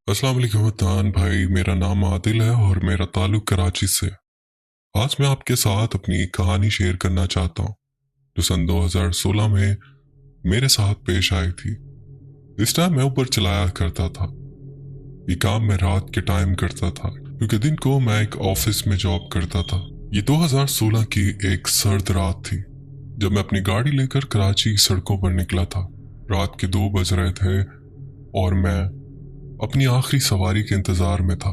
अस्सलाम वालेकुम वतान भाई, मेरा नाम आदिल है और मेरा ताल्लुक कराची से है। आज मैं आपके साथ अपनी कहानी शेयर करना चाहता हूँ जो सन 2016 में मेरे साथ पेश आई थी। इस टाइम मैं ऊपर चलाया करता था। ये काम मैं रात के टाइम करता था क्योंकि दिन को मैं एक ऑफिस में जॉब करता था। ये 2016 की एक सर्द रात थी जब मैं अपनी गाड़ी लेकर कराची की सड़कों पर निकला था। रात के 2 बज रहे थे और मैं अपनी आखिरी सवारी के इंतजार में था।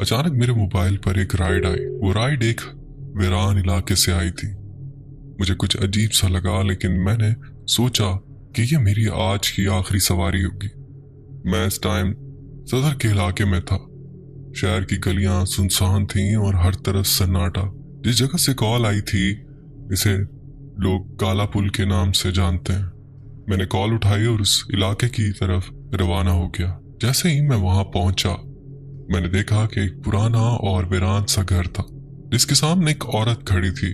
अचानक मेरे मोबाइल पर एक राइड आई। वो राइड एक वीरान इलाके से आई थी। मुझे कुछ अजीब सा लगा, लेकिन मैंने सोचा कि ये मेरी आज की आखिरी सवारी होगी। मैं इस टाइम सदर के इलाके में था। शहर की गलियां सुनसान थीं और हर तरफ सन्नाटा। जिस जगह से कॉल आई थी इसे लोग काला पुल के नाम से जानते हैं। मैंने कॉल उठाई और उस इलाके की तरफ रवाना हो गया। जैसे ही मैं वहां पहुंचा, मैंने देखा कि एक पुराना और वीरान सा घर था जिसके सामने एक औरत खड़ी थी।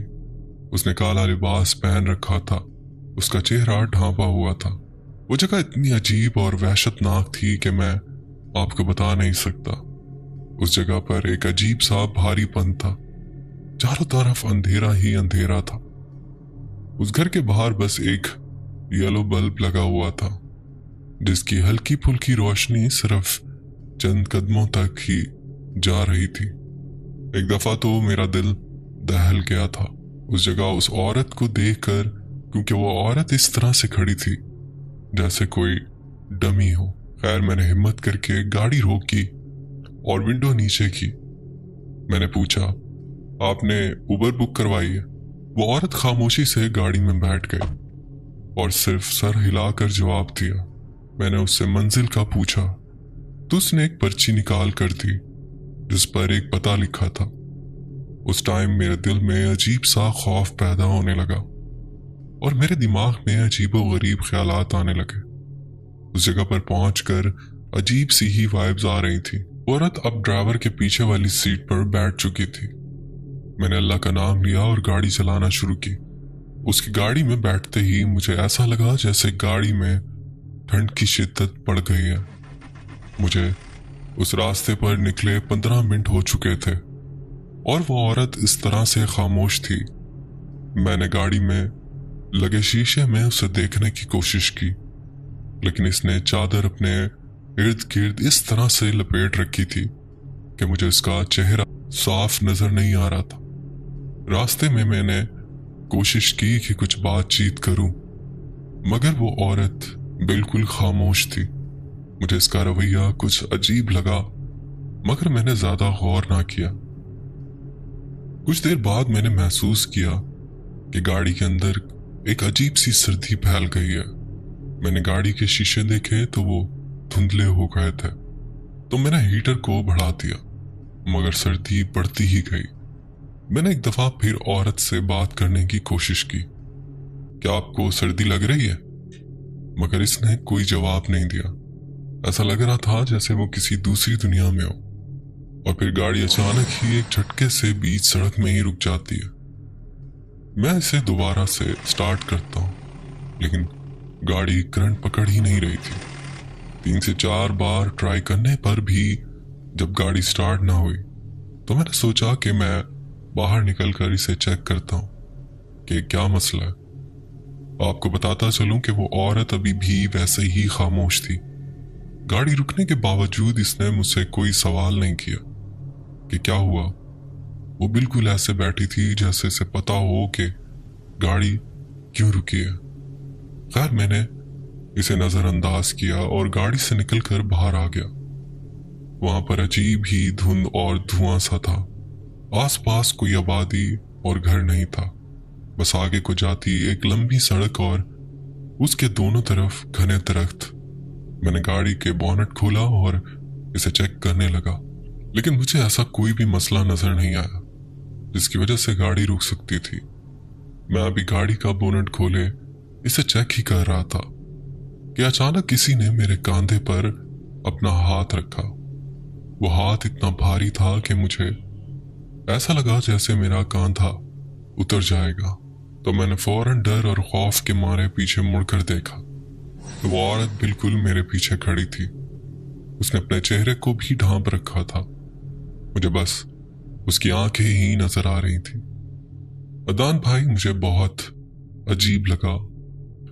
उसने काला लिबास पहन रखा था, उसका चेहरा ढांपा हुआ था। वो जगह इतनी अजीब और वहशतनाक थी कि मैं आपको बता नहीं सकता। उस जगह पर एक अजीब सा भारीपन था। चारों तरफ अंधेरा ही अंधेरा था। उस घर के बाहर बस एक येलो बल्ब लगा हुआ था जिसकी हल्की फुल्की रोशनी सिर्फ चंद कदमों तक ही जा रही थी। एक दफा तो मेरा दिल दहल गया था उस जगह उस औरत को देखकर, क्योंकि वो औरत इस तरह से खड़ी थी जैसे कोई डमी हो। खैर, मैंने हिम्मत करके गाड़ी रोकी और विंडो नीचे की। मैंने पूछा, आपने उबर बुक करवाई है? वो औरत खामोशी से गाड़ी में बैठ गई और सिर्फ सर हिलाकर जवाब दिया। मैंने उससे मंजिल का पूछा तो उसने एक पर्ची निकाल कर दी जिस पर एक पता लिखा था। उस टाइम मेरे दिल में अजीब सा खौफ पैदा होने लगा और मेरे दिमाग में अजीबो गरीब ख्यालात आने लगे। उस जगह पर पहुंचकर अजीब सी ही वाइब्स आ रही थी। औरत अब ड्राइवर के पीछे वाली सीट पर बैठ चुकी थी। मैंने अल्लाह का नाम लिया और गाड़ी चलाना शुरू की। उसकी गाड़ी में बैठते ही मुझे ऐसा लगा जैसे गाड़ी में ठंड की शिद्दत बढ़ गई है। मुझे उस रास्ते पर निकले 15 मिनट हो चुके थे और वो औरत इस तरह से खामोश थी। मैंने गाड़ी में लगे शीशे में उसे देखने की कोशिश की, लेकिन इसने चादर अपने इर्द गिर्द इस तरह से लपेट रखी थी कि मुझे इसका चेहरा साफ नजर नहीं आ रहा था। रास्ते में मैंने कोशिश की कि कुछ बातचीत करूं, मगर वो औरत बिल्कुल खामोश थी। मुझे इसका रवैया कुछ अजीब लगा, मगर मैंने ज्यादा गौर ना किया। कुछ देर बाद मैंने महसूस किया कि गाड़ी के अंदर एक अजीब सी सर्दी फैल गई है। मैंने गाड़ी के शीशे देखे तो वो धुंधले हो गए थे, तो मैंने हीटर को बढ़ा दिया, मगर सर्दी बढ़ती ही गई। मैंने एक दफा फिर औरत से बात करने की कोशिश की, क्या आपको सर्दी लग रही है? मगर इसने कोई जवाब नहीं दिया। ऐसा लग रहा था जैसे वो किसी दूसरी दुनिया में हो। और फिर गाड़ी अचानक ही एक झटके से बीच सड़क में ही रुक जाती है। मैं इसे दोबारा से स्टार्ट करता हूँ, लेकिन गाड़ी करंट पकड़ ही नहीं रही थी। 3 से 4 बार ट्राई करने पर भी जब गाड़ी स्टार्ट ना हुई तो मैंने सोचा कि मैं बाहर निकलकर इसे चेक करता हूँ कि क्या मसला है। आपको बताता चलूं कि वो औरत अभी भी वैसे ही खामोश थी। गाड़ी रुकने के बावजूद इसने मुझसे कोई सवाल नहीं किया कि क्या हुआ। वो बिल्कुल ऐसे बैठी थी जैसे इसे पता हो कि गाड़ी क्यों रुकी है। खैर, मैंने इसे नजरअंदाज किया और गाड़ी से निकलकर बाहर आ गया। वहां पर अजीब ही धुंध और धुआं सा था। आसपास कोई आबादी और घर नहीं था, बस आगे को जाती एक लंबी सड़क और उसके दोनों तरफ घने दरख्त। मैंने गाड़ी के बोनट खोला और इसे चेक करने लगा, लेकिन मुझे ऐसा कोई भी मसला नजर नहीं आया जिसकी वजह से गाड़ी रुक सकती थी। मैं अभी गाड़ी का बोनट खोले इसे चेक ही कर रहा था कि अचानक किसी ने मेरे कंधे पर अपना हाथ रखा। वो हाथ इतना भारी था कि मुझे ऐसा लगा जैसे मेरा कंधा उतर जाएगा। तो मैंने फौरन डर और खौफ के मारे पीछे मुड़कर देखा तो वो औरत बिल्कुल मेरे पीछे खड़ी थी। उसने अपने चेहरे को भी ढांप रखा था। मुझे बस उसकी आंखें ही नजर आ रही थी। अदान भाई मुझे बहुत अजीब लगा।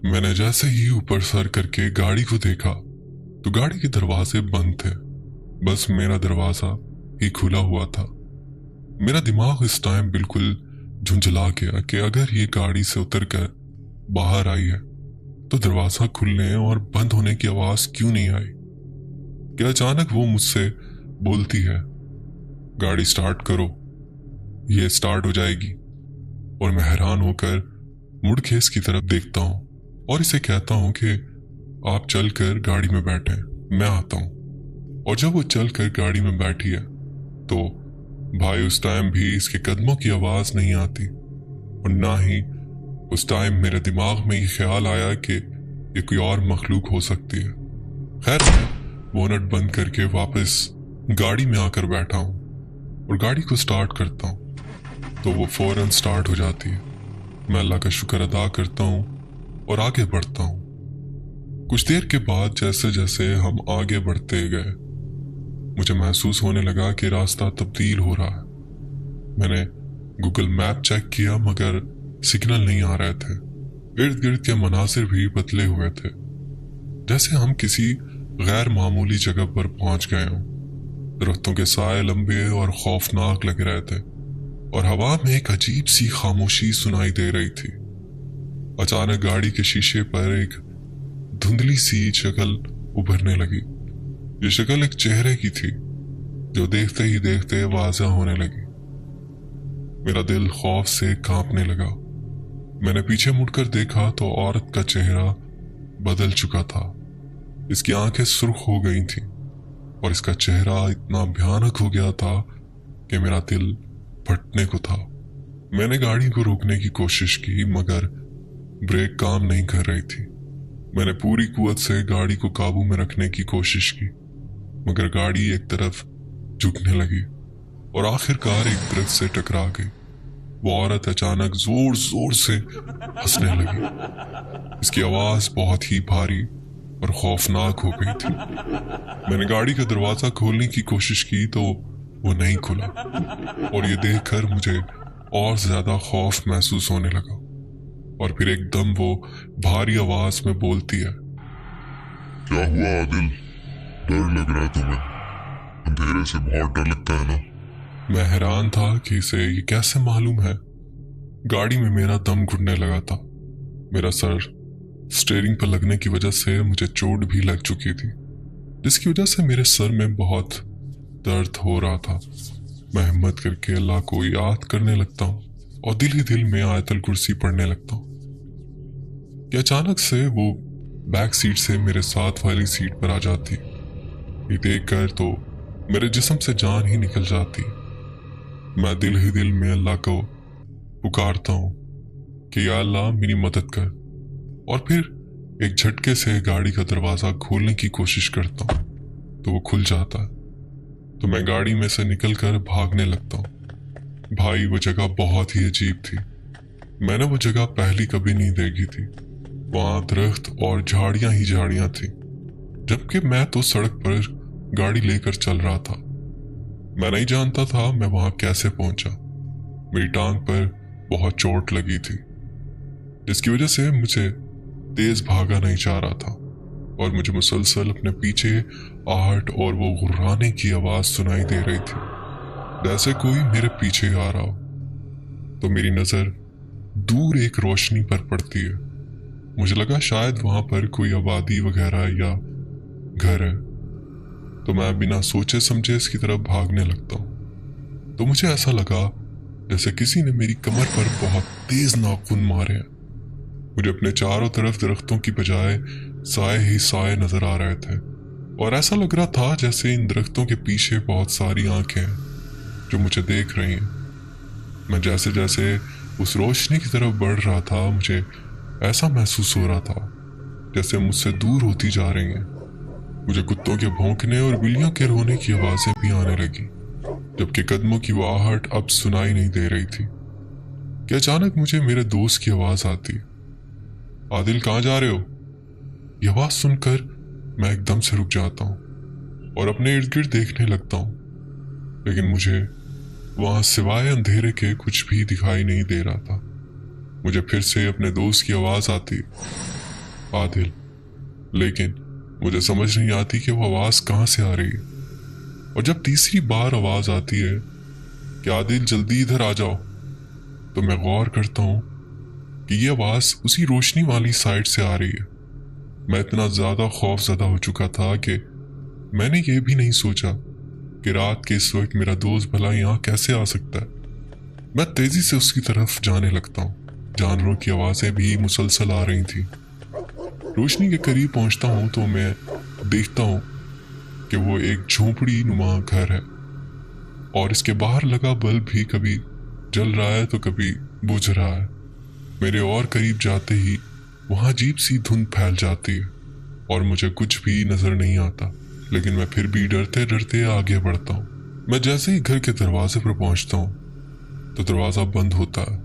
मैंने जैसे ही ऊपर सर करके गाड़ी को देखा तो गाड़ी के दरवाजे बंद थे, बस मेरा दरवाजा ही खुला हुआ था। मेरा दिमाग इस टाइम बिल्कुल झुंझला गया कि अगर ये गाड़ी से उतरकर बाहर आई है तो दरवाजा खुलने और बंद होने की आवाज क्यों नहीं आई। कि अचानक वो मुझसे बोलती है, गाड़ी स्टार्ट करो, ये स्टार्ट हो जाएगी। और मैं हैरान होकर मुड़ के इसकी तरफ देखता हूँ और इसे कहता हूँ कि आप चलकर गाड़ी में बैठे, मैं आता हूँ। और जब वो चलकर गाड़ी में बैठी है तो भाई उस टाइम भी इसके कदमों की आवाज नहीं आती, और ना ही उस टाइम मेरे दिमाग में ये ख्याल आया कि ये कोई और मखलूक हो सकती है। खैर मैं बोनट बंद करके वापस गाड़ी में आकर बैठा हूँ और गाड़ी को स्टार्ट करता हूँ तो वो फौरन स्टार्ट हो जाती है। मैं अल्लाह का शुक्र अदा करता हूँ और आगे बढ़ता हूँ। कुछ देर के बाद जैसे जैसे हम आगे बढ़ते गए मुझे महसूस होने लगा कि रास्ता तब्दील हो रहा है। मैंने गूगल मैप चेक किया मगर सिग्नल नहीं आ रहे थे। इर्द गिर्द के मनासिर भी बदले हुए थे, जैसे हम किसी गैर मामूली जगह पर पहुंच गए हों। दरख्तों के साए लंबे और खौफनाक लग रहे थे और हवा में एक अजीब सी खामोशी सुनाई दे रही थी। अचानक गाड़ी के शीशे पर एक धुंधली सी शक्ल उभरने लगी। ये शक्ल एक चेहरे की थी जो देखते ही देखते वाज़ा होने लगी। मेरा दिल खौफ से कांपने लगा। मैंने पीछे मुड़कर देखा तो औरत का चेहरा बदल चुका था। इसकी आंखें सुर्ख हो गई थीं और इसका चेहरा इतना भयानक हो गया था कि मेरा दिल फटने को था। मैंने गाड़ी को रोकने की कोशिश की मगर ब्रेक काम नहीं कर रही थी। मैंने पूरी कुव्वत से गाड़ी को काबू में रखने की कोशिश की मगर गाड़ी एक तरफ झुकने लगी और आखिरकार एक दरख्त से टकरा गई। वो औरत अचानक जोर जोर से हंसने लगी। इसकी आवाज बहुत ही भारी और खौफनाक हो गई थी। मैंने गाड़ी का दरवाजा खोलने की कोशिश की तो वो नहीं खुला और ये देखकर मुझे और ज्यादा खौफ महसूस होने लगा। और फिर एकदम वो भारी आवाज में बोलती है, क्या हुआ आदिल, डर लग रहा है तुम्हें? अंधेरे से बहुत डर लगता है ना? मैं हैरान था कि इसे ये कैसे मालूम है। गाड़ी में मेरा दम घुटने लगा था। मेरा सर स्टीयरिंग पर लगने की वजह से मुझे चोट भी लग चुकी थी, जिसकी वजह से मेरे सर में बहुत दर्द हो रहा था। मैं हिम्मत करके अल्लाह को याद करने लगता हूँ और दिल ही दिल में आयतल कुर्सी पढ़ने लगता हूँ कि अचानक से वो बैक सीट से मेरे साथ वाली सीट पर आ जाती। ये देखकर तो मेरे जिस्म से जान ही निकल जाती। मैं दिल ही दिल में अल्लाह को पुकारता हूँ कि या अल्लाह मेरी मदद कर। और फिर एक झटके से गाड़ी का दरवाज़ा खोलने की कोशिश करता हूँ तो वो खुल जाता है। तो मैं गाड़ी में से निकलकर भागने लगता हूँ। भाई वो जगह बहुत ही अजीब थी। मैंने वो जगह पहली कभी नहीं देखी थी। वहाँ दरख्त और झाड़ियाँ ही झाड़ियाँ थी, जबकि मैं तो सड़क पर गाड़ी लेकर चल रहा था। मैं नहीं जानता था मैं वहाँ कैसे पहुंचा। मेरी टांग पर बहुत चोट लगी थी, जिसकी वजह से मुझे तेज भागा नहीं जा रहा था और मुझे मुसलसल अपने पीछे आहट और वो गुर्राने की आवाज सुनाई दे रही थी, जैसे कोई मेरे पीछे आ रहा हो। तो मेरी नजर दूर एक रोशनी पर पड़ती है। मुझे लगा शायद वहां पर कोई आबादी वगैरह या घर है, तो मैं बिना सोचे समझे इसकी तरफ भागने लगता हूँ। तो मुझे ऐसा लगा जैसे किसी ने मेरी कमर पर बहुत तेज नाखून मारे हैं। मुझे अपने चारों तरफ दरख्तों की बजाय साए ही साए नजर आ रहे थे और ऐसा लग रहा था जैसे इन दरख्तों के पीछे बहुत सारी आंखें हैं जो मुझे देख रही हैं। मैं जैसे जैसे उस रोशनी की तरफ बढ़ रहा था मुझे ऐसा महसूस हो रहा था जैसे मुझसे दूर होती जा रही हैं। मुझे कुत्तों के भौंकने और बिल्लियों के रोने की आवाजें भी आने लगी, जबकि कदमों की वो आहट अब सुनाई नहीं दे रही थी कि अचानक मुझे मेरे दोस्त की आवाज आती, आदिल कहाँ जा रहे हो? यह आवाज सुनकर मैं एकदम से रुक जाता हूँ और अपने इर्द गिर्द देखने लगता हूँ, लेकिन मुझे वहां सिवाय अंधेरे के कुछ भी दिखाई नहीं दे रहा था। मुझे फिर से अपने दोस्त की आवाज आती है, आदिल, लेकिन मुझे समझ नहीं आती कि वो आवाज कहाँ से आ रही है। और जब तीसरी बार आवाज आती है कि आदिल जल्दी इधर आ जाओ, तो मैं गौर करता हूँ कि ये आवाज उसी रोशनी वाली साइड से आ रही है। मैं इतना ज्यादा खौफजदा हो चुका था कि मैंने ये भी नहीं सोचा कि रात के इस वक्त मेरा दोस्त भला यहाँ कैसे आ सकता है। मैं तेजी से उसकी तरफ जाने लगता हूँ। जानवरों की आवाजें भी मुसलसल आ रही थी। रोशनी के करीब पहुंचता हूँ तो मैं देखता हूँ कि वो एक झोंपड़ी नुमा घर है और इसके बाहर लगा बल्ब भी कभी जल रहा है तो कभी बुझ रहा है। मेरे और करीब जाते ही वहां अजीब सी धुंध फैल जाती है और मुझे कुछ भी नजर नहीं आता, लेकिन मैं फिर भी डरते डरते आगे बढ़ता हूँ। मैं जैसे ही घर के दरवाजे पर पहुंचता हूँ तो दरवाजा बंद होता है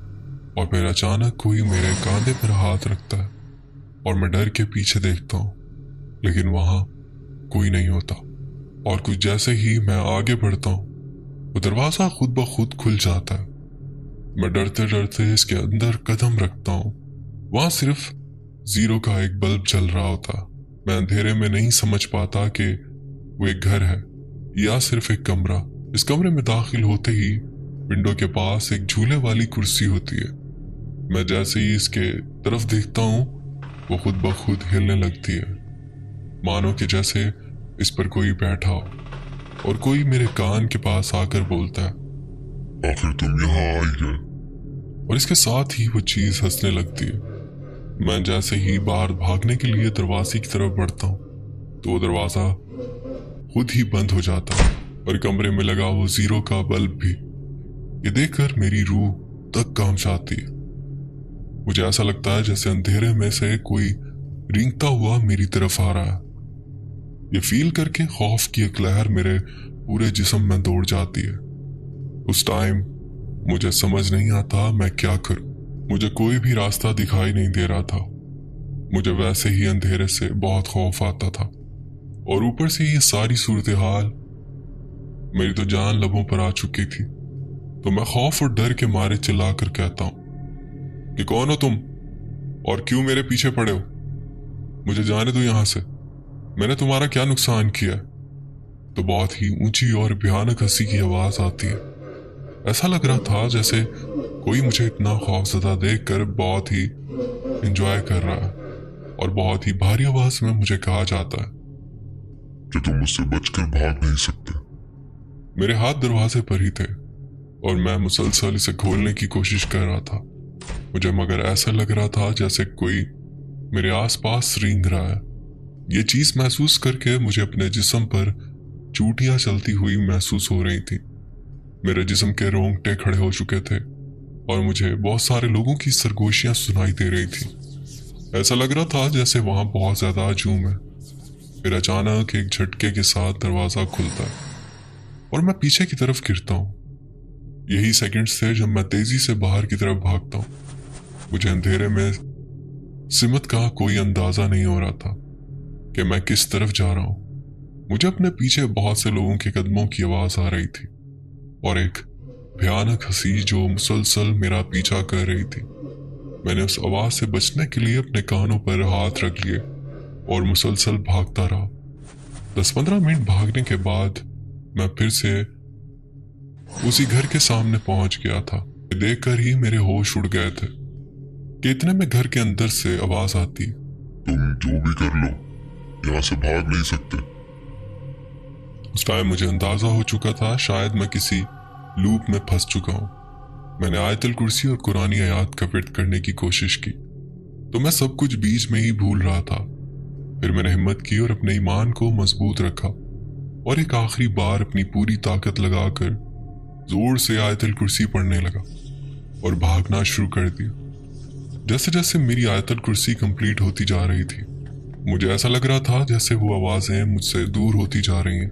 और फिर अचानक कोई मेरे कांधे पर हाथ रखता है और मैं डर के पीछे देखता हूँ, लेकिन वहां कोई नहीं होता। और कुछ जैसे ही मैं आगे बढ़ता हूँ वो दरवाजा खुद ब खुद खुल जाता है। मैं डरते डरते इसके अंदर कदम रखता हूँ। वहां सिर्फ जीरो का एक बल्ब जल रहा होता। मैं अंधेरे में नहीं समझ पाता कि वो एक घर है या सिर्फ एक कमरा। इस कमरे में दाखिल होते ही विंडो के पास एक झूले वाली कुर्सी होती है। मैं जैसे ही इसके तरफ देखता हूँ वो खुद ब खुद हिलने लगती है, मानो कि जैसे इस पर कोई बैठा हो। और कोई मेरे कान के पास आकर बोलता है, आखिर तुम यहाँ आई है। और इसके साथ ही वो चीज हंसने लगती है। मैं जैसे ही बाहर भागने के लिए दरवाजे की तरफ बढ़ता हूँ तो वो दरवाजा खुद ही बंद हो जाता है और कमरे में लगा वो जीरो का बल्ब भी। ये देखकर मेरी रूह तक कांप जाती है। मुझे ऐसा लगता है जैसे अंधेरे में से कोई रेंगता हुआ मेरी तरफ आ रहा है। ये फील करके खौफ की एक लहर मेरे पूरे जिस्म में दौड़ जाती है। उस टाइम मुझे समझ नहीं आता मैं क्या करूं। मुझे कोई भी रास्ता दिखाई नहीं दे रहा था। मुझे वैसे ही अंधेरे से बहुत खौफ आता था और ऊपर से ये सारी सूरत हाल, मेरी तो जान लबों पर आ चुकी थी। तो मैं खौफ और डर के मारे चिल्लाकर कहता हूं कि कौन हो तुम और क्यों मेरे पीछे पड़े हो? मुझे जाने दो यहां से, मैंने तुम्हारा क्या नुकसान किया? तो बहुत ही ऊंची और भयानक हंसी की आवाज आती है। ऐसा लग रहा था जैसे कोई मुझे इतना खौफजदा देखकर बहुत ही एंजॉय कर रहा है। और बहुत ही भारी आवाज में मुझे कहा जाता है कि तुम मुझसे बचकर भाग नहीं सकते। मेरे हाथ दरवाजे पर ही थे और मैं मुसलसल इसे खोलने की कोशिश कर रहा था। मुझे मगर ऐसा लग रहा था जैसे कोई मेरे आसपास रेंग रहा है। ये चीज महसूस करके मुझे अपने जिस्म पर चूटियां चलती हुई महसूस हो रही थी। मेरे जिस्म के रोंगटे खड़े हो चुके थे और मुझे बहुत सारे लोगों की सरगोशियां सुनाई दे रही थी। ऐसा लग रहा था जैसे वहां बहुत ज्यादा हजूम है। फिर अचानक एक झटके के साथ दरवाजा खुलता है और मैं पीछे की तरफ गिरता हूँ। यही सेकंड्स थे जब मैं तेजी से बाहर की तरफ भागता हूँ। मुझे अंधेरे में सिमत का कोई अंदाजा नहीं हो रहा था कि मैं किस तरफ जा रहा हूँ। मुझे अपने पीछे बहुत से लोगों के कदमों की आवाज आ रही थी और एक भयानक हंसी जो मुसलसल मेरा पीछा कर रही थी। मैंने उस आवाज से बचने के लिए अपने कानों पर हाथ रख लिए और मुसलसल भागता रहा। 10-15 मिनट भागने के बाद मैं फिर से उसी घर के सामने पहुंच गया था। देखकर ही मेरे होश उड़ गए थे कि इतने में घर के अंदर से आवाज आती, तुम जो भी कर लो, यहाँ से भाग नहीं सकते। उस टाइम मुझे अंदाजा हो चुका था शायद मैं किसी लूप में फंस चुका हूं। मैंने आयतल कुर्सी और कुरानी आयात का विर्द करने की कोशिश की तो मैं सब कुछ बीच में ही भूल रहा था। फिर मैंने हिम्मत की और अपने ईमान को मजबूत रखा और एक आखिरी बार अपनी पूरी ताकत लगाकर जोर से आयतल कुर्सी पढ़ने लगा और भागना शुरू कर दिया। जैसे जैसे मेरी आयतल कुर्सी कंप्लीट होती जा रही थी मुझे ऐसा लग रहा था जैसे वो आवाजें मुझसे दूर होती जा रही हैं।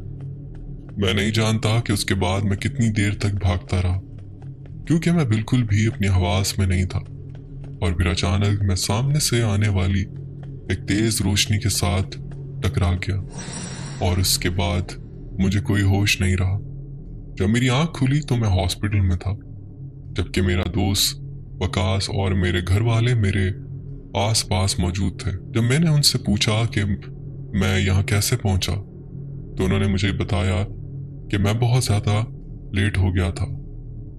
मैं नहीं जानता कि उसके बाद मैं कितनी देर तक भागता रहा क्योंकि मैं बिल्कुल भी अपनी हवास में नहीं था। और फिर अचानक मैं सामने से आने वाली एक तेज रोशनी के साथ टकरा गया और उसके बाद मुझे कोई होश नहीं रहा। जब मेरी आंख खुली तो मैं हॉस्पिटल में था, जबकि मेरा दोस्त वकास और मेरे घर वाले मेरे आस पास मौजूद थे। जब मैंने उनसे पूछा कि मैं यहाँ कैसे पहुंचा, तो उन्होंने मुझे बताया कि मैं बहुत ज़्यादा लेट हो गया था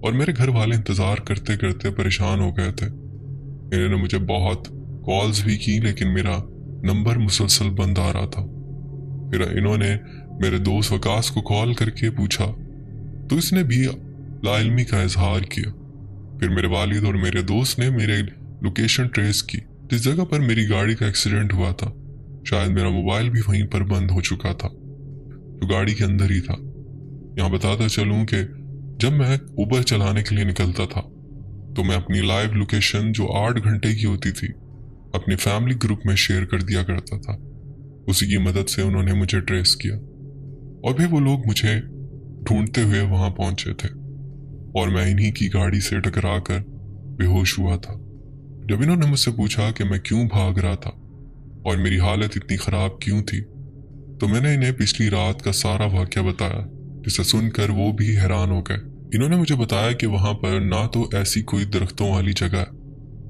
और मेरे घर वाले इंतज़ार करते करते परेशान हो गए थे। इन्होंने मुझे बहुत कॉल्स भी की, लेकिन मेरा नंबर मुसलसल बंद आ रहा था। फिर इन्होंने मेरे दोस्त वकास को कॉल करके पूछा, तो इसने भी लाइल्मी का इजहार किया। फिर मेरे वालिद और मेरे दोस्त ने मेरे लोकेशन ट्रेस की, जिस जगह पर मेरी गाड़ी का एक्सीडेंट हुआ था। शायद मेरा मोबाइल भी वहीं पर बंद हो चुका था, जो गाड़ी के अंदर ही था। यहाँ बताता चलूं कि जब मैं उबर चलाने के लिए निकलता था, तो मैं अपनी लाइव लोकेशन जो 8 घंटे की होती थी अपनी फैमिली ग्रुप में शेयर कर दिया करता था। उसी की मदद से उन्होंने मुझे ट्रेस किया और फिर वो लोग मुझे ढूंढते हुए वहां पहुंचे थे और मैं इन्हीं की गाड़ी से टकरा कर बेहोश हुआ था। जब इन्होंने मुझसे पूछा कि मैं क्यों भाग रहा था और मेरी हालत इतनी खराब क्यों थी, तो मैंने इन्हें पिछली रात का सारा वाकया बताया, जिसे सुनकर वो भी हैरान हो गए। इन्होंने मुझे बताया कि वहां पर ना तो ऐसी कोई दरख्तों वाली जगह है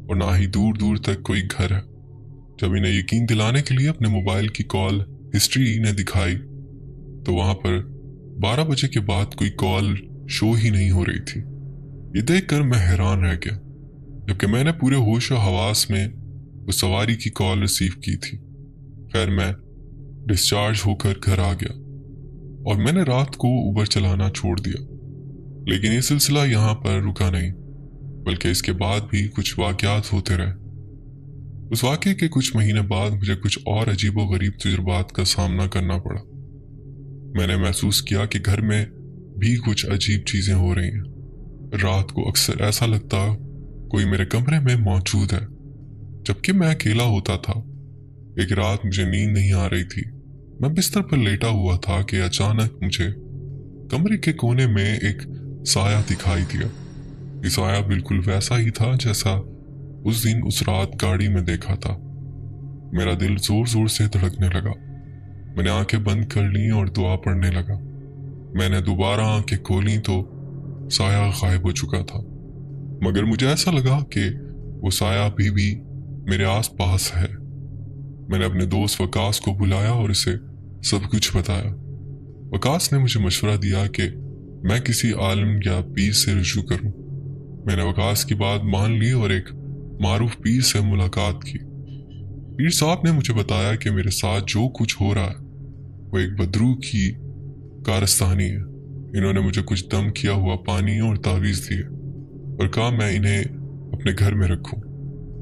और ना ही दूर दूर तक कोई घर है। जब इन्हें यकीन दिलाने के लिए अपने मोबाइल की कॉल हिस्ट्री इन्हें दिखाई, तो वहां पर 12 बजे के बाद कोई कॉल शो ही नहीं हो रही थी। ये देखकर मैं हैरान रह गया, जबकि मैंने पूरे होश और हवास में उस सवारी की कॉल रिसीव की थी। खैर, मैं डिस्चार्ज होकर घर आ गया और मैंने रात को उबर चलाना छोड़ दिया। लेकिन ये सिलसिला यहाँ पर रुका नहीं, बल्कि इसके बाद भी कुछ वाकयात होते रहे। उस वाकये के कुछ महीने बाद मुझे कुछ और अजीबोगरीब तजुर्बात का सामना करना पड़ा। मैंने महसूस किया कि घर में भी कुछ अजीब चीजें हो रही हैं। रात को अक्सर ऐसा लगता कोई मेरे कमरे में मौजूद है, जबकि मैं अकेला होता था। एक रात मुझे नींद नहीं आ रही थी। मैं बिस्तर पर लेटा हुआ था कि अचानक मुझे कमरे के कोने में एक साया दिखाई दिया। ये साया बिल्कुल वैसा ही था जैसा उस दिन उस रात गाड़ी में देखा था। मेरा दिल जोर जोर से धड़कने लगा। मैंने आंखें बंद कर ली और दुआ पढ़ने लगा। मैंने दोबारा आंखें खोली तो साया गायब हो चुका था, मगर मुझे ऐसा लगा कि वो साया अभी भी मेरे आस पास है। मैंने अपने दोस्त वकास को बुलाया और इसे सब कुछ बताया। वकास ने मुझे मशवरा दिया कि मैं किसी आलिम या पीर से रुजू करूं। मैंने वकास की बात मान ली और एक मारूफ पीर से मुलाकात की। पीर साहब ने मुझे बताया कि मेरे साथ जो कुछ हो रहा है वो एक बदरू की कारस्तानी है। इन्होंने मुझे कुछ दम किया हुआ पानी और तावीज़ दिए और कहा मैं इन्हें अपने घर में रखूं।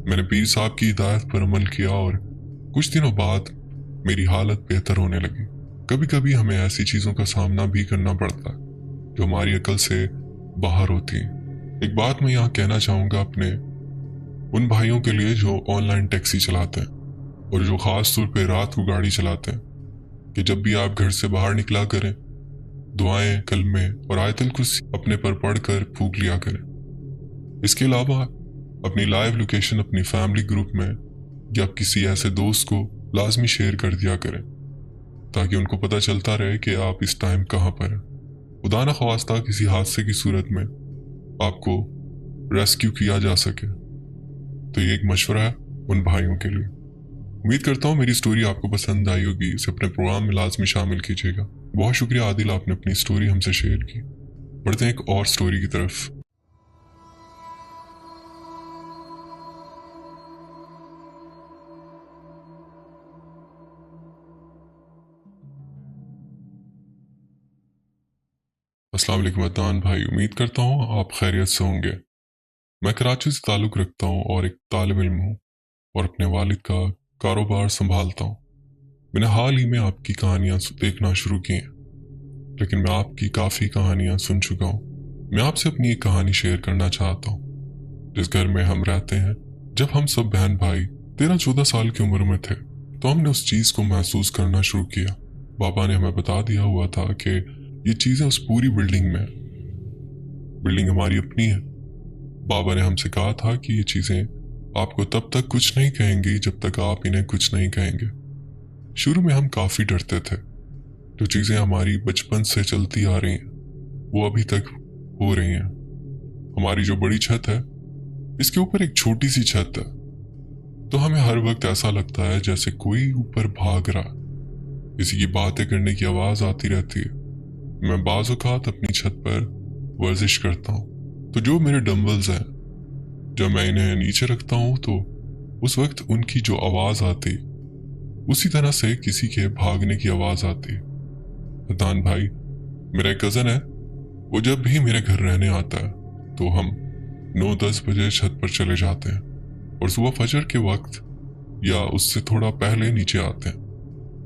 मैंने पीर साहब की हिदायत पर अमल किया और कुछ दिनों बाद मेरी हालत बेहतर होने लगी। कभी कभी हमें ऐसी चीज़ों का सामना भी करना पड़ता है जो हमारी अकल से बाहर होती है। एक बात मैं यहाँ कहना चाहूँगा अपने उन भाइयों के लिए जो ऑनलाइन टैक्सी चलाते हैं और जो ख़ास तौर पे रात को गाड़ी चलाते हैं, कि जब भी आप घर से बाहर निकला करें, दुआएं, कलमे और आयतुल कुर्सी अपने पर पढ़कर फूंक लिया करें। इसके अलावा अपनी लाइव लोकेशन अपनी फैमिली ग्रुप में या किसी ऐसे दोस्त को लाजमी शेयर कर दिया करें, ताकि उनको पता चलता रहे कि आप इस टाइम कहाँ पर हैं। खुदा न ख्वास्ता किसी हादसे की सूरत में आपको रेस्क्यू किया जा सके। तो ये एक मशवरा है उन भाइयों के लिए। उम्मीद करता हूँ मेरी स्टोरी आपको पसंद आई होगी। इसे अपने प्रोग्राम में लाजमी शामिल कीजिएगा। बहुत शुक्रिया आदिल, आपने अपनी स्टोरी हमसे शेयर की। बढ़ते हैं एक और स्टोरी की तरफ। अस्सलाम वालेकुम अदनान भाई, उम्मीद करता हूँ आप खैरियत से होंगे। मैं कराची से ताल्लुक़ रखता हूँ और एक तालिब इल्म हूँ और अपने वालिद का कारोबार संभालता हूँ। मैंने हाल ही में आपकी कहानियाँ देखना शुरू की हैं, लेकिन मैं आपकी काफ़ी कहानियाँ सुन चुका हूँ। मैं आपसे अपनी एक कहानी शेयर करना चाहता हूँ। जिस घर में हम रहते हैं, जब हम सब बहन भाई 13-14 साल की उम्र में थे, तो हमने उस चीज़ को महसूस करना शुरू किया। बाबा ने हमें बता दिया हुआ था कि ये चीज़ें उस पूरी बिल्डिंग में, बिल्डिंग हमारी अपनी है। बाबा ने हमसे कहा था कि ये चीज़ें आपको तब तक कुछ नहीं कहेंगी जब तक आप इन्हें कुछ नहीं कहेंगे। शुरू में हम काफ़ी डरते थे, जो चीज़ें हमारी बचपन से चलती आ रही हैं वो अभी तक हो रही हैं। हमारी जो बड़ी छत है इसके ऊपर एक छोटी सी छत है, तो हमें हर वक्त ऐसा लगता है जैसे कोई ऊपर भाग रहा, किसी की बातें करने की आवाज़ आती रहती है। मैं बाज़ औक़ात अपनी छत पर वर्जिश करता हूँ, तो जो मेरे डंबल्स हैं जब मैं इन्हें नीचे रखता हूँ तो उस वक्त उनकी जो आवाज़ आती उसी तरह से किसी के भागने की आवाज़ आती। अदनान भाई मेरा एक कज़न है, वो जब भी मेरे घर रहने आता है तो हम 9-10 बजे छत पर चले जाते हैं और सुबह फजर के वक्त या उससे थोड़ा पहले नीचे आते हैं।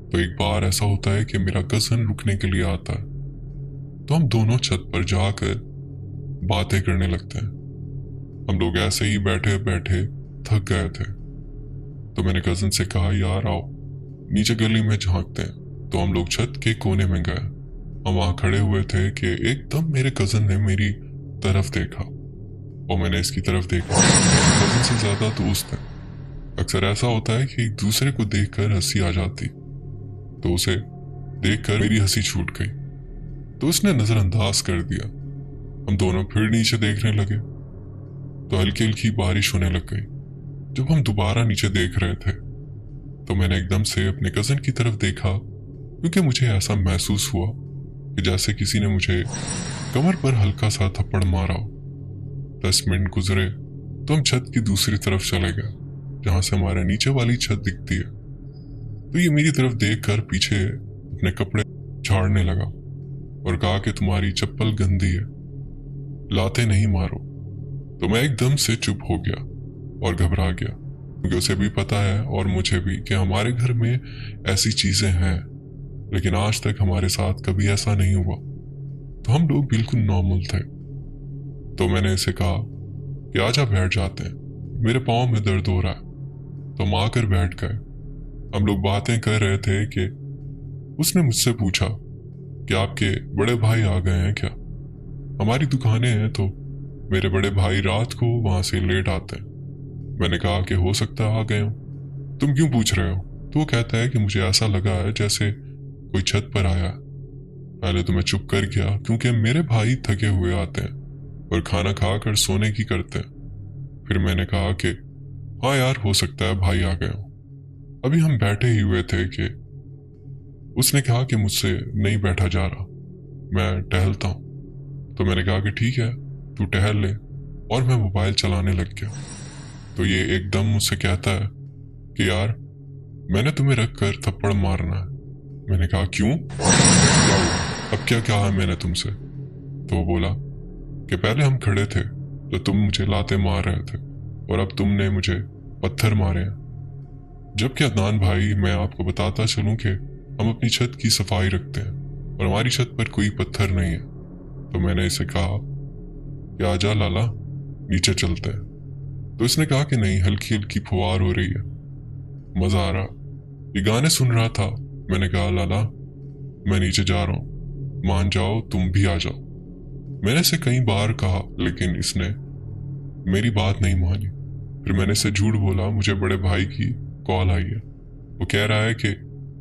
तो एक बार ऐसा होता है कि मेरा कज़न रुकने के लिए आता है, तो हम दोनों छत पर जाकर बातें करने लगते हैं। हम लोग ऐसे ही बैठे बैठे थक गए थे, तो मैंने कज़न से कहा यार आओ नीचे गली में झांकते हैं। तो हम लोग छत के कोने में गए। हम वहां खड़े हुए थे कि एकदम मेरे कज़न ने मेरी तरफ देखा और मैंने इसकी तरफ देखा। कज़न से ज्यादा दोस्त हैं। अक्सर ऐसा होता है कि एक दूसरे को देखकर हंसी आ जाती, तो उसे देखकर मेरी हंसी छूट गई, तो उसने नजरअंदाज कर दिया। हम दोनों फिर नीचे देखने लगे तो हल्की हल्की बारिश होने लग गई। जब हम दोबारा नीचे देख रहे थे तो मैंने एकदम से अपने कज़न की तरफ देखा, क्योंकि मुझे ऐसा महसूस हुआ कि जैसे किसी ने मुझे कमर पर हल्का सा थप्पड़ मारा हो। 10 मिनट गुजरे तो हम छत की दूसरी तरफ चले गए जहां से हमारे नीचे वाली छत दिखती है। तो ये मेरी तरफ देखकर पीछे अपने कपड़े झाड़ने लगा और कहा कि तुम्हारी चप्पल गंदी है, लाते नहीं मारो। तो मैं एकदम से चुप हो गया और घबरा गया, क्योंकि उसे भी पता है और मुझे भी कि हमारे घर में ऐसी चीजें हैं, लेकिन आज तक हमारे साथ कभी ऐसा नहीं हुआ। तो हम लोग बिल्कुल नॉर्मल थे। तो मैंने इसे कहा कि आजा बैठ जाते हैं, मेरे पाँव में दर्द हो रहा है। तो हम आकर बैठ गए। हम लोग बातें कर रहे थे कि उसने मुझसे पूछा कि आपके बड़े भाई आ गए हैं क्या? हमारी दुकानें हैं तो मेरे बड़े भाई रात को वहां से लेट आते हैं। मैंने कहा कि हो सकता है आ गए हो, तुम क्यों पूछ रहे हो? तो वो कहता है कि मुझे ऐसा लगा है जैसे कोई छत पर आया। पहले तो मैं चुप कर गया, क्योंकि मेरे भाई थके हुए आते हैं और खाना खाकर सोने की करते हैं। फिर मैंने कहा कि हाँ यार हो सकता है भाई आ गए हो। अभी हम बैठे ही हुए थे कि उसने कहा कि मुझसे नहीं बैठा जा रहा, मैं टहलता हूँ। तो मैंने कहा कि ठीक है तू टहल ले, और मैं मोबाइल चलाने लग गया। तो ये एकदम मुझसे कहता है कि यार मैंने तुम्हें रख कर थप्पड़ मारना है। मैंने कहा क्यों, क्या हुआ? अब क्या कहा है मैंने तुमसे? तो वो बोला कि पहले हम खड़े थे तो तुम मुझे लाते मार रहे थे और अब तुमने मुझे पत्थर मारे हैं। जबकि अदनान भाई मैं आपको बताता चलूं कि हम अपनी छत की सफाई रखते हैं और हमारी छत पर कोई पत्थर नहीं है। तो मैंने इसे कहा कि आजा लाला नीचे चलते हैं। तो इसने कहा कि नहीं, हल्की हल्की फुहार हो रही है, मजा आ रहा। ये गाने सुन रहा था। मैंने कहा लाला मैं नीचे जा रहा हूँ, मान जाओ तुम भी आ जाओ। मैंने इसे कई बार कहा लेकिन इसने मेरी बात नहीं मानी। फिर मैंने इसे झूठ बोला, मुझे बड़े भाई की कॉल आई है, वो कह रहा है कि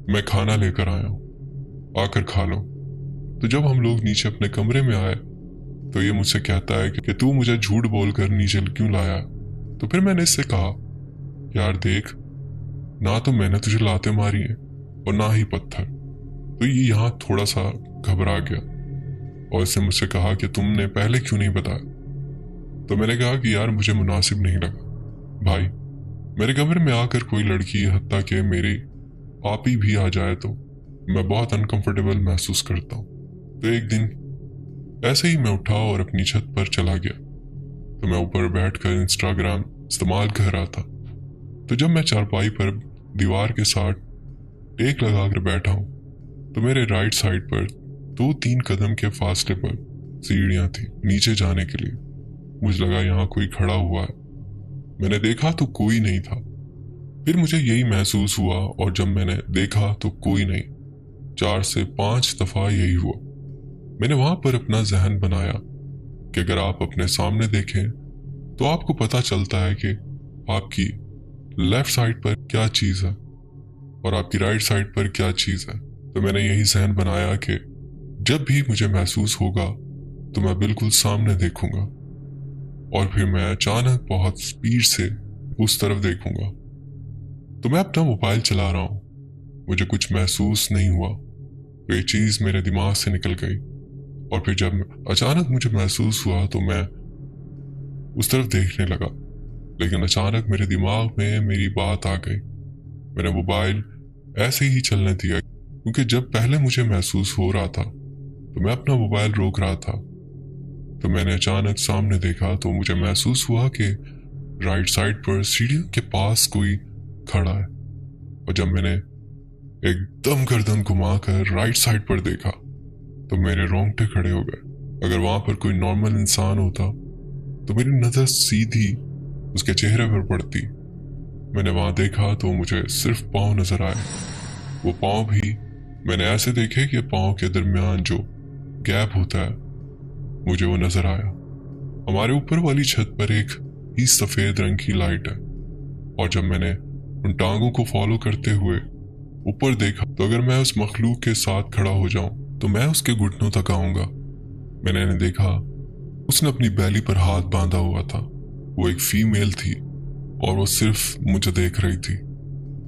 मैं खाना लेकर आया हूँ, आकर खा लो। तो जब हम लोग नीचे अपने कमरे में आए तो ये मुझसे कहता है कि तू मुझे झूठ बोलकर नीचे क्यों लाया? तो फिर मैंने इससे कहा यार देख, ना तो मैंने तुझे लाते मारी है और ना ही पत्थर। तो ये यहाँ थोड़ा सा घबरा गया और इसने मुझसे कहा कि तुमने पहले क्यों नहीं बताया? तो मैंने कहा कि यार मुझे मुनासिब नहीं लगा। भाई मेरे कमरे में आकर कोई लड़की, हत्ता कि मेरी आपी भी आ जाए तो मैं बहुत अनकंफर्टेबल महसूस करता हूँ। तो एक दिन ऐसे ही मैं उठा और अपनी छत पर चला गया। तो मैं ऊपर बैठकर इंस्टाग्राम इस्तेमाल कर रहा था। तो जब मैं चारपाई पर दीवार के साथ टेक लगाकर बैठा हूँ तो मेरे राइट साइड पर 2-3 कदम के फासले पर सीढ़ियां थी नीचे जाने के लिए। मुझे लगा यहाँ कोई खड़ा हुआ है। मैंने देखा तो कोई नहीं था। फिर मुझे यही महसूस हुआ और जब मैंने देखा तो कोई नहीं। 4 से 5 दफा यही हुआ। मैंने वहां पर अपना जहन बनाया कि अगर आप अपने सामने देखें तो आपको पता चलता है कि आपकी लेफ्ट साइड पर क्या चीज है और आपकी राइट साइड पर क्या चीज है। तो मैंने यही जहन बनाया कि जब भी मुझे महसूस होगा तो मैं बिल्कुल सामने देखूंगा, और फिर मैं अचानक बहुत स्पीड से उस तरफ देखूंगा। तो मैं अपना मोबाइल चला रहा हूं, मुझे कुछ महसूस नहीं हुआ, तो ये चीज़ मेरे दिमाग से निकल गई। और फिर जब अचानक मुझे महसूस हुआ तो मैं उस तरफ देखने लगा, लेकिन अचानक मेरे दिमाग में मेरी बात आ गई। मैंने मोबाइल ऐसे ही चलने दिया, क्योंकि जब पहले मुझे महसूस हो रहा था तो मैं अपना मोबाइल रोक रहा था। तो मैंने अचानक सामने देखा तो मुझे महसूस हुआ कि राइट साइड पर सीढ़ियों के पास कोई खड़ा है। और जब मैंने एकदम गर्दन घुमाकर राइट साइड पर देखा तो मेरे रोंगटे खड़े हो गए। अगर वहां पर कोई नॉर्मल इंसान होता तो मेरी नजर सीधी उसके चेहरे पर पड़ती। मैंने वहां देखा तो मुझे सिर्फ पाँव नजर आए। वो पाँव भी मैंने ऐसे देखे कि पाँव के दरमियान जो गैप होता है मुझे वो नजर आया। हमारे ऊपर वाली छत पर एक ही सफेद रंग की लाइट है, और जब मैंने उन टांगों को फॉलो करते हुए ऊपर देखा तो अगर मैं उस मखलूक के साथ खड़ा हो जाऊं तो मैं उसके घुटनों तक आऊंगा। मैंने देखा उसने अपनी बैली पर हाथ बांधा हुआ था। वो एक फीमेल थी और वो सिर्फ मुझे देख रही थी।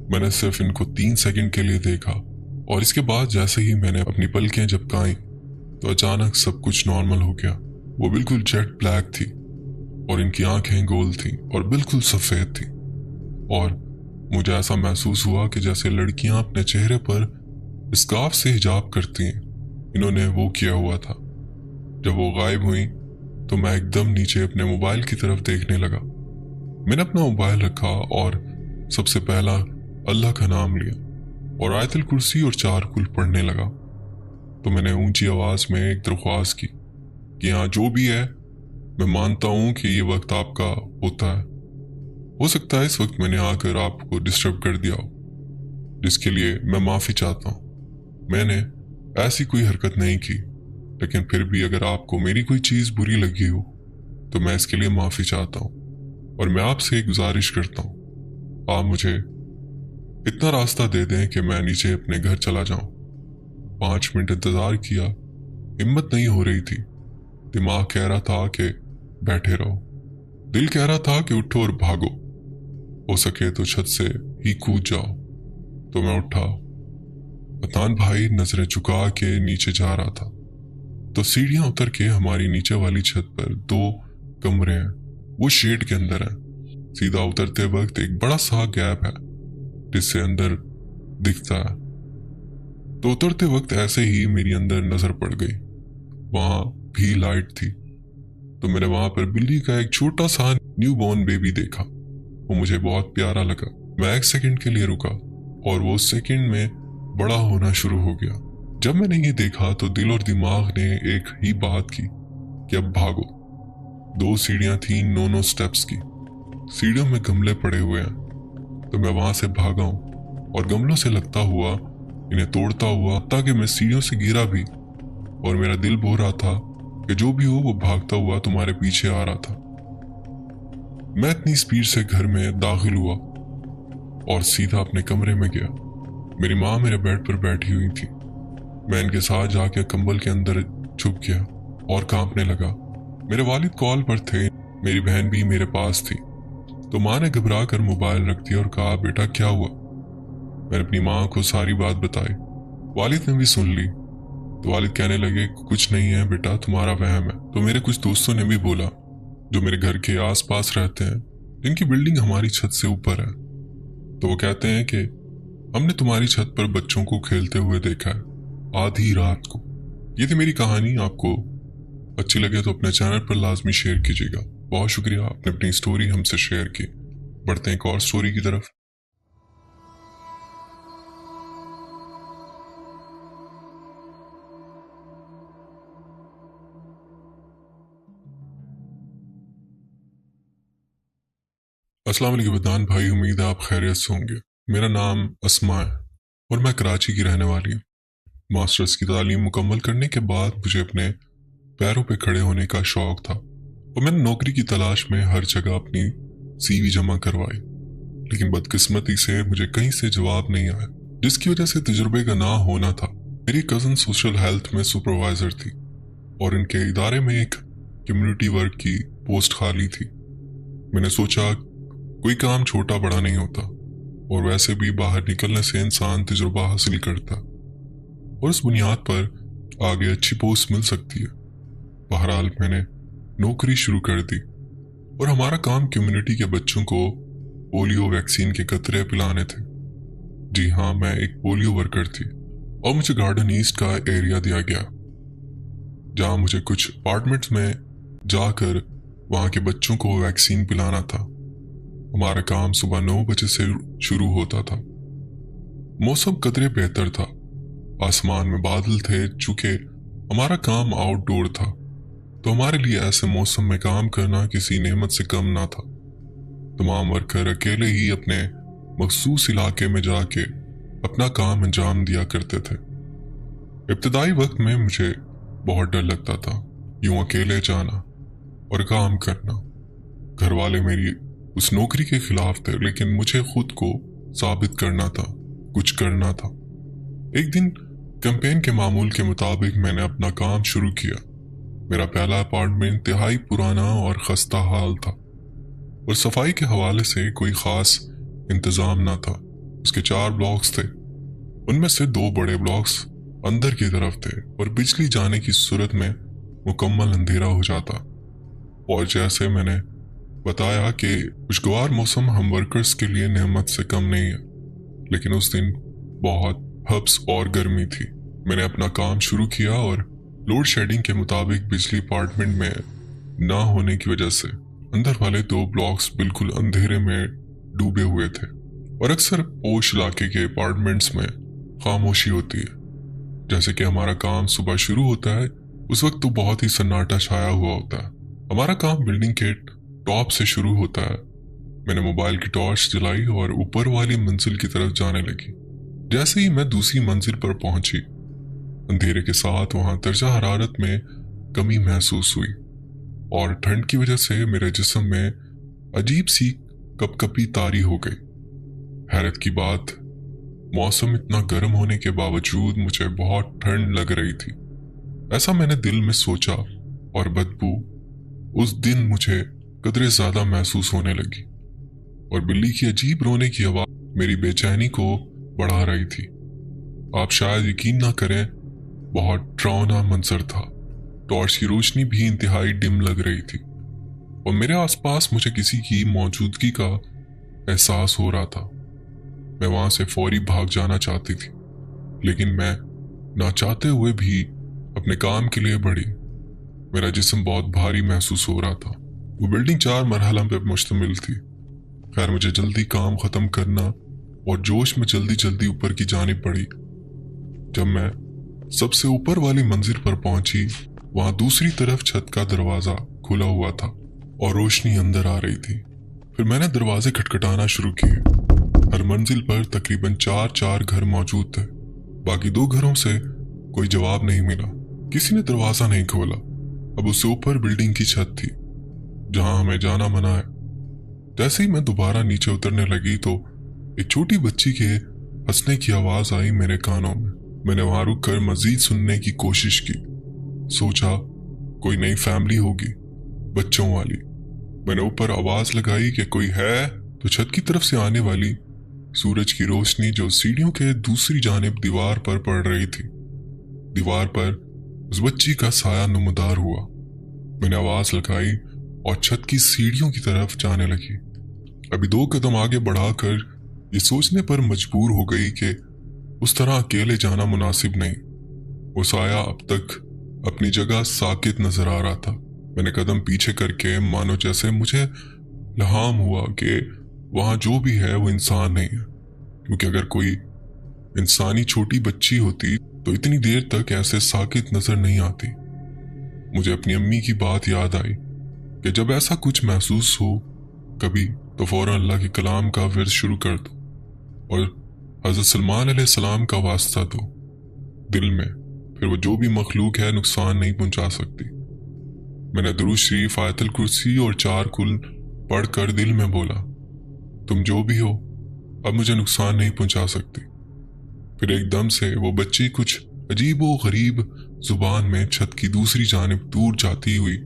मैंने सिर्फ इनको 3 सेकंड के लिए देखा, और इसके बाद जैसे ही मैंने अपनी पलकें झपकाई तो अचानक सब कुछ नॉर्मल हो गया। वो बिल्कुल जेट ब्लैक थी और इनकी आंखें गोल थी और बिल्कुल सफेद थी, और मुझे ऐसा महसूस हुआ कि जैसे लड़कियां अपने चेहरे पर स्कार्फ से हिजाब करती हैं, इन्होंने वो किया हुआ था। जब वो गायब हुई तो मैं एकदम नीचे अपने मोबाइल की तरफ देखने लगा। मैंने अपना मोबाइल रखा और सबसे पहला अल्लाह का नाम लिया और आयतुल कुर्सी और 4 कुल पढ़ने लगा। तो मैंने ऊंची आवाज में एक दरख्वास्त की कि हाँ, जो भी है, मैं मानता हूं कि ये वक्त आपका होता है। हो सकता है इस वक्त मैंने आकर आपको डिस्टर्ब कर दिया हो, जिसके लिए मैं माफी चाहता हूं। मैंने ऐसी कोई हरकत नहीं की, लेकिन फिर भी अगर आपको मेरी कोई चीज बुरी लगी हो तो मैं इसके लिए माफी चाहता हूं, और मैं आपसे एक गुजारिश करता हूं, आप मुझे इतना रास्ता दे दें कि मैं नीचे अपने घर चला जाऊं। 5 मिनट इंतजार किया, हिम्मत नहीं हो रही थी। दिमाग कह रहा था कि बैठे रहो, दिल कह रहा था कि उठो और भागो, हो सके तो छत से ही कूद जाओ। तो मैं उठा। अदनान भाई नजरें झुका के नीचे जा रहा था। तो सीढ़ियां उतर के हमारी नीचे वाली छत पर 2 कमरे हैं, वो शेड के अंदर है। सीधा उतरते वक्त एक बड़ा सा गैप है जिससे अंदर दिखता है। तो उतरते वक्त ऐसे ही मेरी अंदर नजर पड़ गई, वहां भी लाइट थी। तो मैंने वहां पर बिल्ली का एक छोटा सा न्यूबॉर्न बेबी देखा। वो मुझे बहुत प्यारा लगा। मैं 1 सेकंड के लिए रुका और वो सेकंड में बड़ा होना शुरू हो गया। जब मैंने ये देखा तो दिल और दिमाग ने एक ही बात की कि अब भागो। 2 सीढ़ियां थी 9 स्टेप्स की। सीढ़ियों में गमले पड़े हुए हैं, तो मैं वहां से भागा हूं और गमलों से लगता हुआ इन्हें तोड़ता हुआ, ताकि मैं सीढ़ियों से गिरा भी। और मेरा दिल बोल रहा था कि जो भी हो वो भागता हुआ तुम्हारे पीछे आ रहा था। मैं इतनी स्पीड से घर में दाखिल हुआ और सीधा अपने कमरे में गया। मेरी माँ मेरे बेड पर बैठी हुई थी। मैं इनके साथ जाके कंबल के अंदर छुप गया और कांपने लगा। मेरे वालिद कॉल पर थे, मेरी बहन भी मेरे पास थी। तो माँ ने घबरा कर मोबाइल रख दिया और कहा, बेटा क्या हुआ? मैंने अपनी माँ को सारी बात बताई। वालिद ने भी सुन ली। तो वालिद कहने लगे, कुछ नहीं है बेटा, तुम्हारा वहम है। तो मेरे कुछ दोस्तों ने भी बोला जो मेरे घर के आसपास रहते हैं, जिनकी बिल्डिंग हमारी छत से ऊपर है। तो वो कहते हैं कि हमने तुम्हारी छत पर बच्चों को खेलते हुए देखा है आधी रात को। ये थी मेरी कहानी। आपको अच्छी लगे तो अपने चैनल पर लाजमी शेयर कीजिएगा। बहुत शुक्रिया, आपने अपनी स्टोरी हमसे शेयर की। बढ़ते हैं एक और स्टोरी की तरफ। अस्सलाम वालेकुम अदनान भाई, उम्मीद है आप खैरियत से होंगे। मेरा नाम अस्मा है और मैं कराची की रहने वाली हूँ। मास्टर्स की तालीम मुकम्मल करने के बाद मुझे अपने पैरों पे खड़े होने का शौक था और मैंने नौकरी की तलाश में हर जगह अपनी CV जमा करवाई, लेकिन बदकिस्मती से मुझे कहीं से जवाब नहीं आया, जिसकी वजह से तजुर्बे का ना होना था मेरी कज़न सोशल हेल्थ में सुपरवाइजर थी और इनके इदारे में एक कम्युनिटी वर्क की पोस्ट खाली थी। मैंने सोचा कोई काम छोटा बड़ा नहीं होता और वैसे भी बाहर निकलने से इंसान तजुर्बा हासिल करता और उस बुनियाद पर आगे अच्छी पोस्ट मिल सकती है। बहरहाल मैंने नौकरी शुरू कर दी और हमारा काम कम्युनिटी के बच्चों को पोलियो वैक्सीन के कतरे पिलाने थे। जी हाँ, मैं एक पोलियो वर्कर थी और मुझे गार्डन ईस्ट का एरिया दिया गया जहाँ मुझे कुछ अपार्टमेंट्स में जाकर वहाँ के बच्चों को वैक्सीन पिलाना था। हमारा काम सुबह 9 बजे से शुरू होता था। मौसम कदरे बेहतर था, आसमान में बादल थे। चूंकि हमारा काम आउटडोर था तो हमारे लिए ऐसे मौसम में काम करना किसी नेमत से कम ना था। तमाम वर्कर अकेले ही अपने मखसूस इलाके में जाके अपना काम अंजाम दिया करते थे। इब्तदाई वक्त में मुझे बहुत डर लगता था यूं अकेले जाना और काम करना। घर वाले मेरी उस नौकरी के खिलाफ थे, लेकिन मुझे खुद को साबित करना था, कुछ करना था। एक दिन कैंपेन के मामूल के मुताबिक मैंने अपना काम शुरू किया। मेरा पहला अपार्टमेंट इंतहाई पुराना और खस्ता हाल था और सफाई के हवाले से कोई खास इंतजाम ना था। उसके 4 ब्लॉक्स थे, उनमें से 2 बड़े ब्लॉक्स अंदर की तरफ थे और बिजली जाने की सूरत में मुकम्मल अंधेरा हो जाता। और जैसे मैंने बताया कि खुशगवार मौसम हम वर्कर्स के लिए नेमत से कम नहीं है, लेकिन उस दिन बहुत हब्स और गर्मी थी। मैंने अपना काम शुरू किया और लोड शेडिंग के मुताबिक बिजली अपार्टमेंट में ना होने की वजह से अंदर वाले 2 ब्लॉक्स बिल्कुल अंधेरे में डूबे हुए थे और अक्सर पोश इलाके के अपार्टमेंट्स में खामोशी होती है। जैसे कि हमारा काम सुबह शुरू होता है, उस वक्त तो बहुत ही सन्नाटा छाया हुआ होता है। हमारा काम बिल्डिंग के टॉप से शुरू होता है। मैंने मोबाइल की टॉर्च जलाई और ऊपर वाली मंजिल की तरफ जाने लगी। जैसे ही मैं दूसरी मंजिल पर पहुंची, अंधेरे के साथ वहां दर्जा हरारत में कमी महसूस हुई और ठंड की वजह से मेरे जिस्म में अजीब सी कपकपी तारी हो गई। हैरत की बात, मौसम इतना गर्म होने के बावजूद मुझे बहुत ठंड लग रही थी। ऐसा मैंने दिल में सोचा और बदबू उस दिन मुझे कदरे ज्यादा महसूस होने लगी और बिल्ली की अजीब रोने की आवाज मेरी बेचैनी को बढ़ा रही थी। आप शायद यकीन ना करें, बहुत डरावना मंजर था। टॉर्च की रोशनी भी इंतहाई डिम लग रही थी और मेरे आसपास मुझे किसी की मौजूदगी का एहसास हो रहा था। मैं वहां से फौरी भाग जाना चाहती थी, लेकिन मैं ना चाहते हुए भी अपने काम के लिए बढ़ी। मेरा जिस्म बहुत भारी महसूस हो रहा था। वो बिल्डिंग 4 मरहला पे मुश्तमिल थी। खैर, मुझे जल्दी काम खत्म करना और जोश में जल्दी जल्दी ऊपर की जानिब बढ़ी। जब मैं सबसे ऊपर वाली मंजिल पर पहुंची, वहां दूसरी तरफ छत का दरवाजा खुला हुआ था और रोशनी अंदर आ रही थी। फिर मैंने दरवाजे खटखटाना शुरू किए। हर मंजिल पर तकरीबन 4 घर मौजूद थे। बाकी 2 घरों से कोई जवाब नहीं मिला। किसी ने दरवाजा नहीं खोला। अब उससे ऊपर बिल्डिंग की छत थी जहां हमें जाना मना है। जैसे ही मैं दोबारा नीचे उतरने लगी तो एक छोटी बच्ची के हंसने की आवाज आई मेरे कानों में। मैंने वहां रुक कर मजीद सुनने की कोशिश की। सोचा कोई नई फैमिली होगी, बच्चों वाली। मैंने ऊपर आवाज लगाई कि कोई है, तो छत की तरफ से आने वाली सूरज की रोशनी जो सीढ़ियों के दूसरी जानिब दीवार पर पड़ रही थी, दीवार पर उस बच्ची का साया नुमदार हुआ। मैंने आवाज लगाई और छत की सीढ़ियों की तरफ जाने लगी। अभी 2 कदम आगे बढ़ाकर ये सोचने पर मजबूर हो गई कि उस तरह अकेले जाना मुनासिब नहीं। वो साया अब तक अपनी जगह साकित नजर आ रहा था। मैंने कदम पीछे करके मानो जैसे मुझे लहाम हुआ कि वहां जो भी है वो इंसान नहीं है, क्योंकि अगर कोई इंसानी छोटी बच्ची होती तो इतनी देर तक ऐसे साकित नजर नहीं आती। मुझे अपनी अम्मी की बात याद आई कि जब ऐसा कुछ महसूस हो कभी तो फौरन अल्लाह के कलाम का विर्द शुरू कर दो और हज़रत सलमान अलैहिस्सलाम का वास्ता दो दिल में, फिर वो जो भी मखलूक है नुकसान नहीं पहुंचा सकती। मैंने दुरूद शरीफ, आयतुल कुर्सी और 4 कुल पढ़कर दिल में बोला, तुम जो भी हो अब मुझे नुकसान नहीं पहुंचा सकती। फिर एकदम से वो बच्ची कुछ अजीब व गरीब जुबान में छत की दूसरी जानिब दूर जाती हुई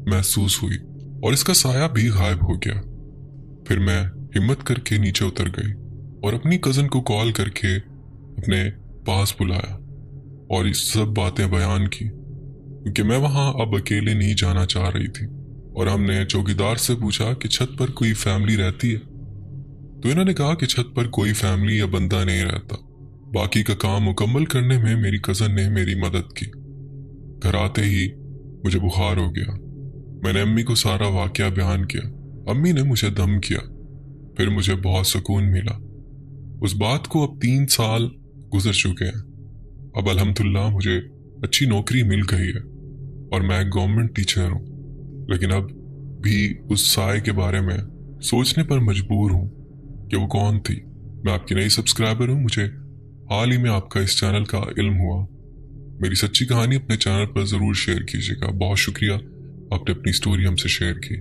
महसूस हुई और इसका साया भी गायब हो गया। फिर मैं हिम्मत करके नीचे उतर गई और अपनी कज़न को कॉल करके अपने पास बुलाया और इस सब बातें बयान की, क्योंकि मैं वहां अब अकेले नहीं जाना चाह रही थी। और हमने चौकीदार से पूछा कि छत पर कोई फैमिली रहती है, तो इन्होंने कहा कि छत पर कोई फैमिली या बंदा नहीं रहता। बाकी का काम मुकम्मल करने में मेरी कज़न ने मेरी मदद की। घर आते ही मुझे बुखार हो गया। मैंने अम्मी को सारा वाकया बयान किया। अम्मी ने मुझे दम किया। फिर मुझे बहुत सुकून मिला। उस बात को अब 3 साल गुजर चुके हैं। अब अल्हम्दुलिल्लाह मुझे अच्छी नौकरी मिल गई है और मैं गवर्नमेंट टीचर हूँ, लेकिन अब भी उस साय के बारे में सोचने पर मजबूर हूँ कि वो कौन थी। मैं आपकी नई सब्सक्राइबर हूँ। मुझे हाल ही में आपका इस चैनल का इल्म हुआ। मेरी सच्ची कहानी अपने चैनल पर ज़रूर शेयर कीजिएगा। बहुत शुक्रिया, आपने अपनी स्टोरी हमसे शेयर की।